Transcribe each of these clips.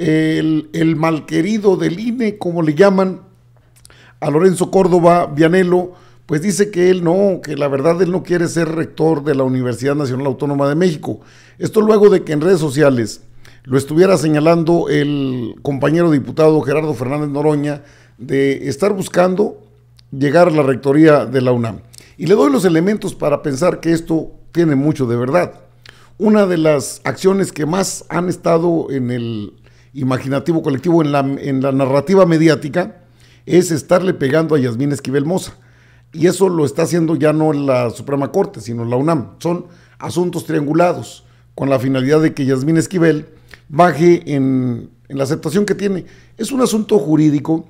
el malquerido del INE, como le llaman, a Lorenzo Córdoba Vianello, pues dice que él no, que la verdad él no quiere ser rector de la Universidad Nacional Autónoma de México. Esto luego de que en redes sociales lo estuviera señalando el compañero diputado Gerardo Fernández Noroña de estar buscando llegar a la rectoría de la UNAM. Y le doy los elementos para pensar que esto tiene mucho de verdad. Una de las acciones que más han estado en el imaginativo colectivo, en la narrativa mediática, es estarle pegando a Yasmín Esquivel Moza. Y eso lo está haciendo ya no la Suprema Corte, sino la UNAM. Son asuntos triangulados, con la finalidad de que Yasmín Esquivel baje en la aceptación que tiene. Es un asunto jurídico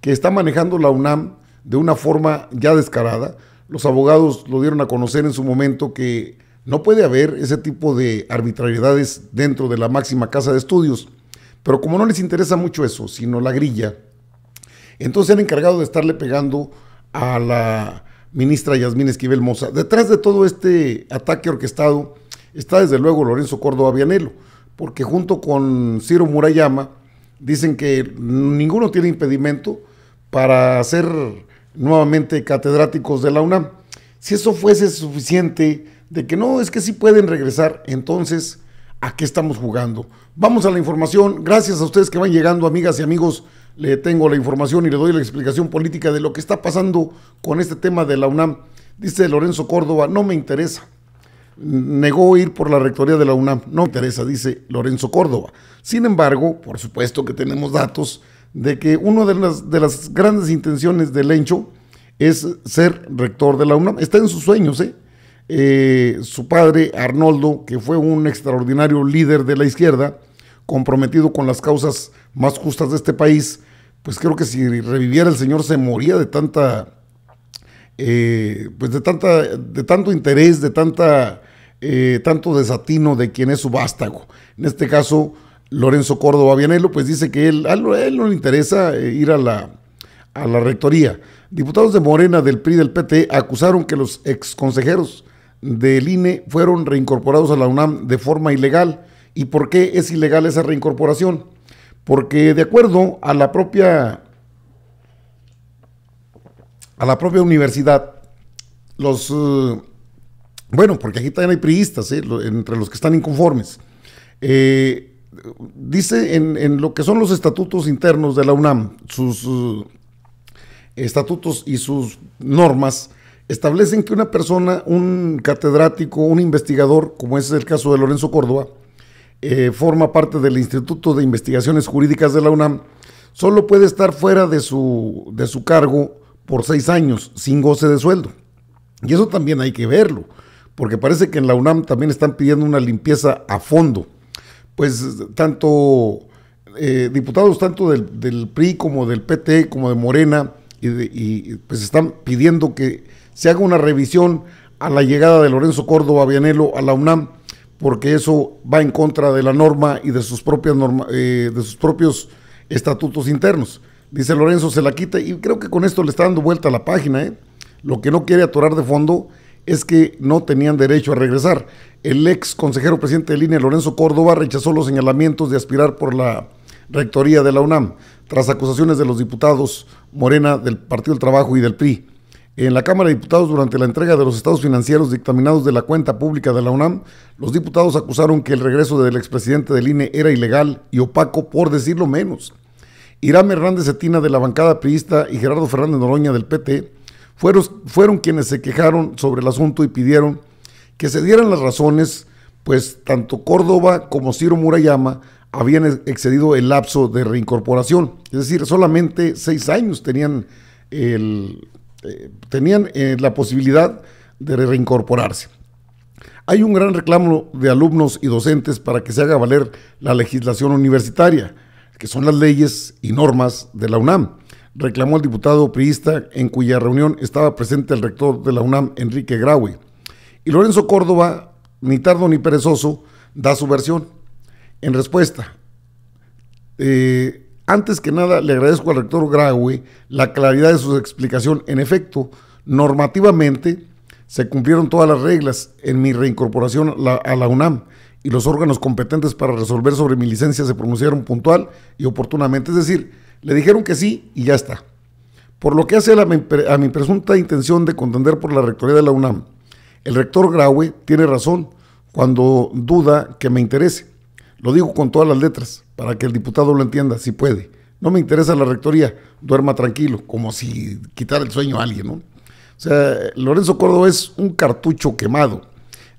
que está manejando la UNAM de una forma ya descarada. Los abogados lo dieron a conocer en su momento que no puede haber ese tipo de arbitrariedades dentro de la máxima casa de estudios. Pero como no les interesa mucho eso, sino la grilla, entonces se han encargado de estarle pegando a la ministra Yasmín Esquivel Moza. Detrás de todo este ataque orquestado está desde luego Lorenzo Córdoba Vianello, porque junto con Ciro Murayama dicen que ninguno tiene impedimento para ser nuevamente catedráticos de la UNAM. Si eso fuese suficiente de que no, es que sí pueden regresar, entonces, ¿a qué estamos jugando? Vamos a la información. Gracias a ustedes que van llegando, amigas y amigos. Le tengo la información y le doy la explicación política de lo que está pasando con este tema de la UNAM. Dice Lorenzo Córdoba, no me interesa. Negó ir por la rectoría de la UNAM. No me interesa, dice Lorenzo Córdoba. Sin embargo, por supuesto que tenemos datos de que una de las grandes intenciones de Lencho es ser rector de la UNAM. Está en sus sueños, su padre, Arnoldo, que fue un extraordinario líder de la izquierda, comprometido con las causas más justas de este país, pues creo que si reviviera el señor se moría de tanta, de tanto interés, de tanto desatino de quien es su vástago. En este caso, Lorenzo Córdoba Vianello, pues dice que a él no le interesa ir a la rectoría. Diputados de Morena, del PRI y del PT acusaron que los exconsejeros del INE fueron reincorporados a la UNAM de forma ilegal. ¿Y por qué es ilegal esa reincorporación? Porque de acuerdo a la propia universidad, bueno, porque aquí también hay priistas, entre los que están inconformes, dice en lo que son los estatutos internos de la UNAM, sus estatutos y sus normas, establecen que una persona, un catedrático, un investigador, como es el caso de Lorenzo Córdoba, forma parte del Instituto de Investigaciones Jurídicas de la UNAM, solo puede estar fuera de su cargo por 6 años, sin goce de sueldo. Y eso también hay que verlo, porque parece que en la UNAM también están pidiendo una limpieza a fondo. Pues diputados tanto del PRI como del PT, como de Morena, y pues están pidiendo que se haga una revisión a la llegada de Lorenzo Córdoba Vianello a la UNAM, porque eso va en contra de la norma y de sus propios estatutos internos. Dice Lorenzo, se la quita, y creo que con esto le está dando vuelta a la página. Lo que no quiere atorar de fondo es que no tenían derecho a regresar. El ex consejero presidente del INE, Lorenzo Córdoba, rechazó los señalamientos de aspirar por la rectoría de la UNAM, tras acusaciones de los diputados Morena, del Partido del Trabajo y del PRI. En la Cámara de Diputados, durante la entrega de los estados financieros dictaminados de la cuenta pública de la UNAM, los diputados acusaron que el regreso del expresidente del INE era ilegal y opaco, por decirlo menos. Irán Hernández Cetina, de la bancada priista, y Gerardo Fernández Noroña, del PT, fueron quienes se quejaron sobre el asunto y pidieron que se dieran las razones, pues tanto Córdoba como Ciro Murayama habían excedido el lapso de reincorporación. Es decir, solamente 6 años tenían la posibilidad de reincorporarse. Hay un gran reclamo de alumnos y docentes para que se haga valer la legislación universitaria, que son las leyes y normas de la UNAM, reclamó el diputado priista, en cuya reunión estaba presente el rector de la UNAM, Enrique Graue. Y Lorenzo Córdoba, ni tardo ni perezoso, da su versión. En respuesta, antes que nada, le agradezco al rector Graue la claridad de su explicación. En efecto, normativamente se cumplieron todas las reglas en mi reincorporación a la UNAM y los órganos competentes para resolver sobre mi licencia se pronunciaron puntual y oportunamente, es decir, le dijeron que sí y ya está. Por lo que hace a mi presunta intención de contender por la rectoría de la UNAM, el rector Graue tiene razón cuando duda que me interese. Lo digo con todas las letras, para que el diputado lo entienda, si puede. No me interesa la rectoría, duerma tranquilo, como si quitara el sueño a alguien, ¿no? O sea, Lorenzo Córdoba es un cartucho quemado.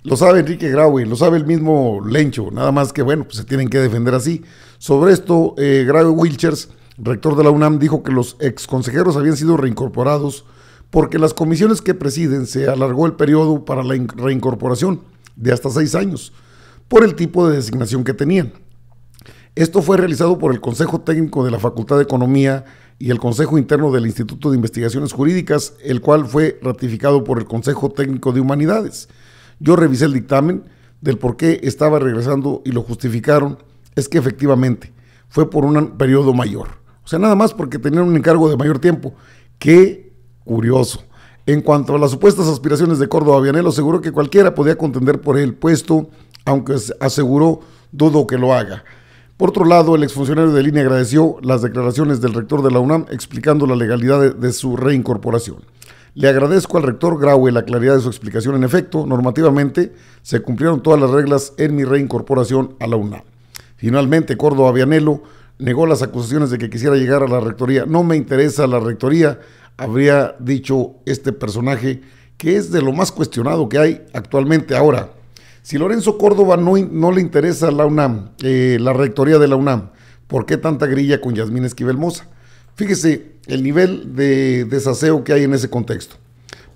Lo sabe Enrique Graue, lo sabe el mismo Lencho, nada más que, bueno, pues se tienen que defender así. Sobre esto, Graue Wilchers, rector de la UNAM, dijo que los exconsejeros habían sido reincorporados porque las comisiones que presiden se alargó el periodo para la reincorporación de hasta 6 años, por el tipo de designación que tenían. Esto fue realizado por el Consejo Técnico de la Facultad de Economía y el Consejo Interno del Instituto de Investigaciones Jurídicas, el cual fue ratificado por el Consejo Técnico de Humanidades. Yo revisé el dictamen del por qué estaba regresando y lo justificaron, es que efectivamente fue por un periodo mayor. O sea, nada más porque tenían un encargo de mayor tiempo. Qué curioso. En cuanto a las supuestas aspiraciones de Córdoba, Vianello aseguró que cualquiera podía contender por el puesto, aunque aseguró dudo que lo haga. Por otro lado, el exfuncionario del INE agradeció las declaraciones del rector de la UNAM explicando la legalidad de su reincorporación. Le agradezco al rector Graue la claridad de su explicación. En efecto, normativamente se cumplieron todas las reglas en mi reincorporación a la UNAM. Finalmente, Córdoba Vianello negó las acusaciones de que quisiera llegar a la rectoría. No me interesa la rectoría, habría dicho este personaje, que es de lo más cuestionado que hay actualmente. Ahora, si Lorenzo Córdoba no le interesa la UNAM, la rectoría de la UNAM, ¿por qué tanta grilla con Yasmín Esquivel Moza? Fíjese el nivel de desaseo que hay en ese contexto.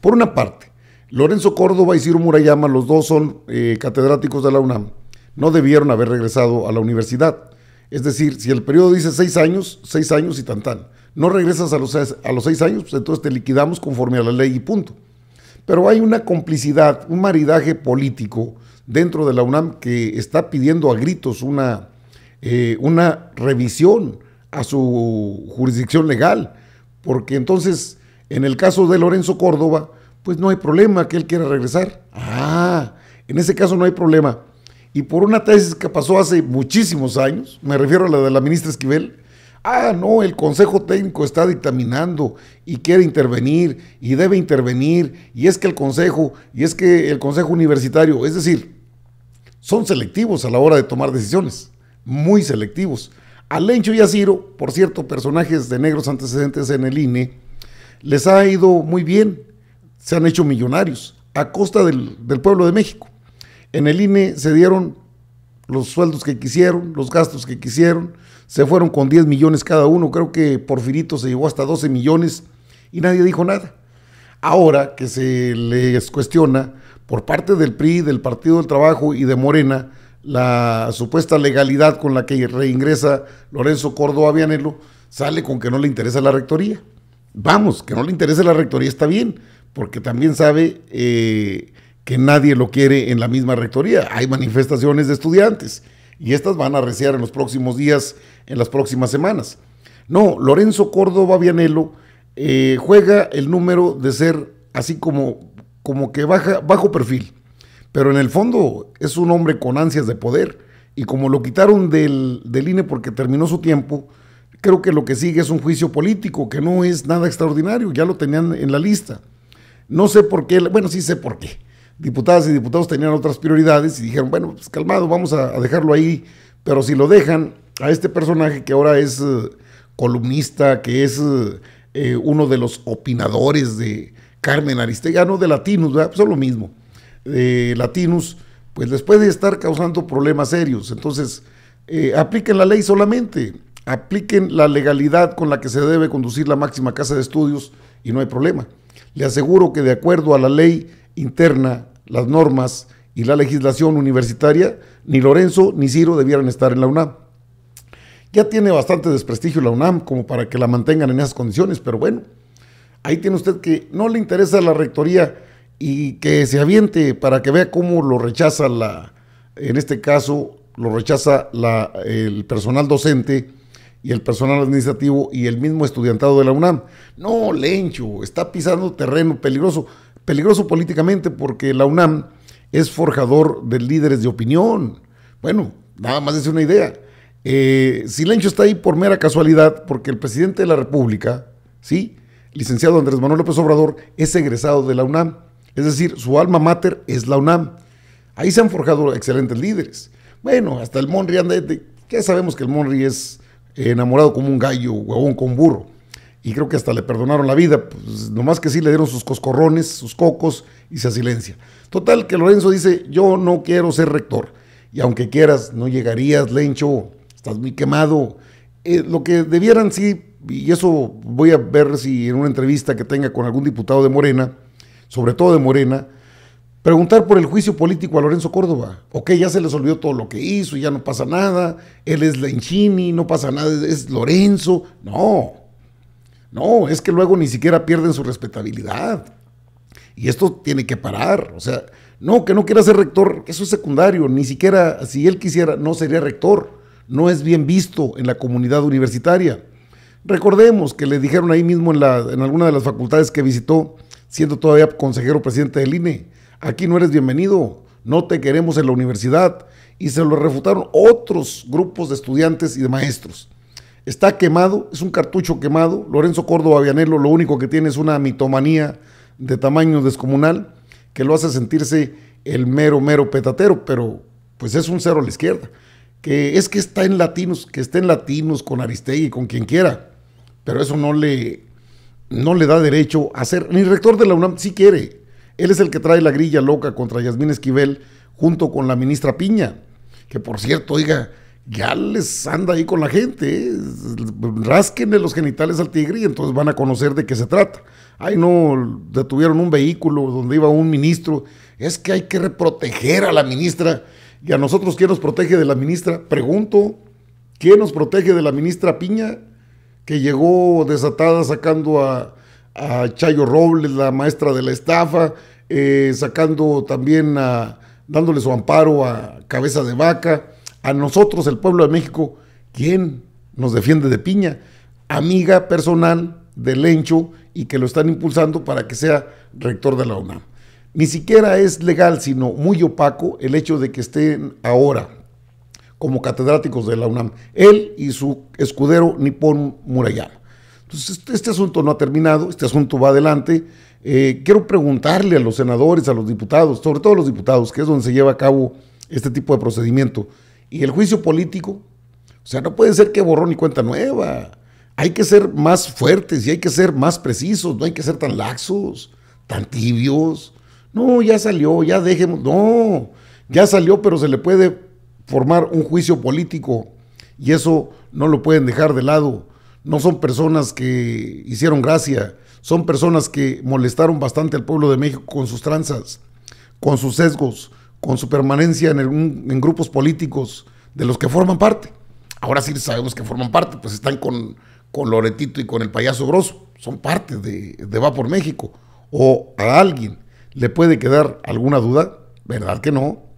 Por una parte, Lorenzo Córdoba y Ciro Murayama, los dos son catedráticos de la UNAM, no debieron haber regresado a la universidad. Es decir, si el periodo dice 6 años y tan. No regresas a los 6 años, pues entonces te liquidamos conforme a la ley y punto. Pero hay una complicidad, un maridaje político dentro de la UNAM que está pidiendo a gritos una revisión a su jurisdicción legal, porque entonces, en el caso de Lorenzo Córdoba, pues no hay problema que él quiera regresar. En ese caso no hay problema. Y por una tesis que pasó hace muchísimos años, me refiero a la de la ministra Esquivel, no, el Consejo Técnico está dictaminando y quiere intervenir y debe intervenir, y es que el Consejo Universitario, es decir, son selectivos a la hora de tomar decisiones, muy selectivos. A Lencho y a Ciro, por cierto, personajes de negros antecedentes en el INE, les ha ido muy bien, se han hecho millonarios a costa del pueblo de México. En el INE se dieron los sueldos que quisieron, los gastos que quisieron, se fueron con 10 millones cada uno, creo que Porfirito se llevó hasta 12 millones y nadie dijo nada. Ahora que se les cuestiona por parte del PRI, del Partido del Trabajo y de Morena la supuesta legalidad con la que reingresa Lorenzo Córdoba Vianello, sale con que no le interesa la rectoría. Vamos, que no le interese la rectoría está bien, porque también sabe que nadie lo quiere en la misma rectoría. Hay manifestaciones de estudiantes y estas van a arreciar en los próximos días, en las próximas semanas. No, Lorenzo Córdoba Vianello juega el número de ser así como que bajo perfil, pero en el fondo es un hombre con ansias de poder, y como lo quitaron del INE porque terminó su tiempo, creo que lo que sigue es un juicio político, que no es nada extraordinario, ya lo tenían en la lista. No sé por qué, bueno, sí sé por qué. Diputadas y diputados tenían otras prioridades y dijeron, bueno, pues calmado, vamos a dejarlo ahí, pero si lo dejan a este personaje que ahora es columnista, que es uno de los opinadores de Carmen Aristegui, no de Latinus, ¿verdad? Pues son lo mismo, Latinus, pues les puede estar causando problemas serios. Entonces, apliquen la ley solamente, apliquen la legalidad con la que se debe conducir la máxima casa de estudios y no hay problema. Le aseguro que de acuerdo a la ley interna, las normas y la legislación universitaria, ni Lorenzo ni Ciro debieran estar en la UNAM. Ya tiene bastante desprestigio la UNAM como para que la mantengan en esas condiciones, pero bueno, ahí tiene usted que no le interesa la rectoría y que se aviente para que vea cómo lo rechaza en este caso, lo rechaza el personal docente y el personal administrativo y el mismo estudiantado de la UNAM. No, Lencho, está pisando terreno peligroso políticamente, porque la UNAM es forjador de líderes de opinión. Bueno, nada más es una idea. Si Lencho está ahí por mera casualidad, porque el presidente de la República, ¿sí?, licenciado Andrés Manuel López Obrador, es egresado de la UNAM. Es decir, su alma mater es la UNAM. Ahí se han forjado excelentes líderes. Bueno, hasta el Monri anda, ya sabemos que el Monri es enamorado como un gallo, huevón con burro. Y creo que hasta le perdonaron la vida, pues, nomás que sí le dieron sus coscorrones, sus cocos y se silencia. Total, que Lorenzo dice, yo no quiero ser rector. Y aunque quieras, no llegarías, Lencho, estás muy quemado. Lo que debieran, sí, y eso voy a ver si en una entrevista que tenga con algún diputado de Morena, sobre todo de Morena, preguntar por el juicio político a Lorenzo Córdoba. Ok, ya se les olvidó todo lo que hizo, ya no pasa nada, él es Lenchini, no pasa nada, es Lorenzo. No, es que luego ni siquiera pierden su respetabilidad. Y esto tiene que parar. O sea, no, que no quiera ser rector, eso es secundario. Ni siquiera, si él quisiera, no sería rector. No es bien visto en la comunidad universitaria. Recordemos que le dijeron ahí mismo en alguna de las facultades que visitó, siendo todavía consejero presidente del INE, aquí no eres bienvenido, no te queremos en la universidad. Y se lo refutaron otros grupos de estudiantes y de maestros. Está quemado, es un cartucho quemado. Lorenzo Córdoba Vianello lo único que tiene es una mitomanía de tamaño descomunal que lo hace sentirse el mero petatero, pero pues es un cero a la izquierda. Que está en Latinos, que esté en Latinos con Aristegui, con quien quiera, pero eso no le da derecho a ser, ni rector de la UNAM, si quiere. Él es el que trae la grilla loca contra Yasmín Esquivel junto con la ministra Piña, que por cierto, oiga, ya les anda ahí con la gente, rásquenle los genitales al tigre y entonces van a conocer de qué se trata. Ay, no, detuvieron un vehículo donde iba un ministro, es que hay que proteger a la ministra. ¿Y a nosotros quién nos protege de la ministra? Pregunto, ¿quién nos protege de la ministra Piña? Que llegó desatada sacando a Chayo Robles, la maestra de la estafa, sacando también dándole su amparo a Cabeza de Vaca. A nosotros, el pueblo de México, ¿quién nos defiende de Piña? Amiga personal de Lencho y que lo están impulsando para que sea rector de la UNAM. Ni siquiera es legal, sino muy opaco el hecho de que estén ahora como catedráticos de la UNAM, él y su escudero Nippon Murayama. Entonces, este asunto no ha terminado, este asunto va adelante. Quiero preguntarle a los senadores, a los diputados, sobre todo a los diputados, que es donde se lleva a cabo este tipo de procedimiento. Y el juicio político, o sea, no puede ser que borrón y cuenta nueva. Hay que ser más fuertes y hay que ser más precisos, no hay que ser tan laxos, tan tibios. No, ya salió, ya dejemos, no, ya salió, pero se le puede formar un juicio político y eso no lo pueden dejar de lado. No son personas que hicieron gracia, son personas que molestaron bastante al pueblo de México con sus tranzas, con sus sesgos, con su permanencia en grupos políticos de los que forman parte. Ahora sí sabemos que forman parte, pues están con Loretito y con el payaso Grosso, son parte de Va por México. ¿O a alguien le puede quedar alguna duda? ¿Verdad que no?